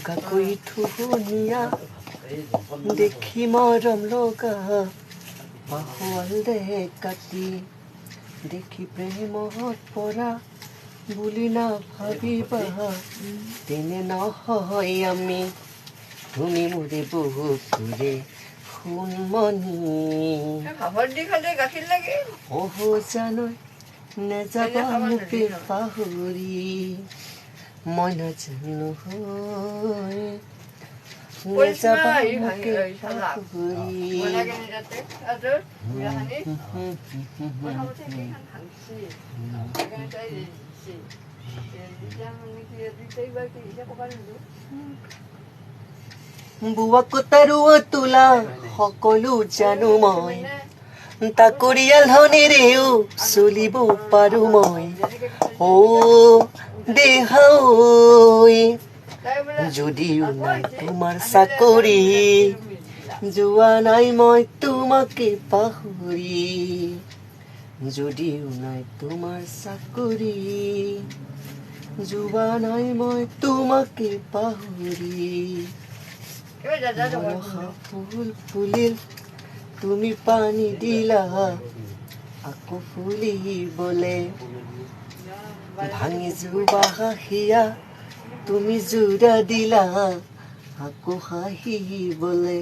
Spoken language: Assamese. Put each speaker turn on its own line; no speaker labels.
বগাকৈ ধুনীয়া দেখি মৰম লগা পাহল দে কাটি দেখি প্ৰেমত পৰা বুলি নাভাবিবা তেনে নহয় আমি তুমি মোৰে বহুতৰে সোণমণি অহ জানৈ নেযাবা মোকে পাহৰি মই নাজানো নেযাবা মোকে বুৱাক তাৰুৱা তোলা সকলো জানো মই তাকৰিয়াল ধনেৰেও চলিব পাৰো মই ও দেহাঐ যদিও নাই তোমাৰ চাকৰি যোৱা নাই মই তোমাকে পাহৰি যদিও নাই তোমাৰ চাকৰি যোৱা নাই মই তোমাকে পাহৰি মনসা ফুল ফুলিল তুমি পানী দিলা আকৌ ফুলিবলে ভাঙি যোৱা হাঁহিয়া তুমি জোৰা দিলা আকৌ হাঁহিবলে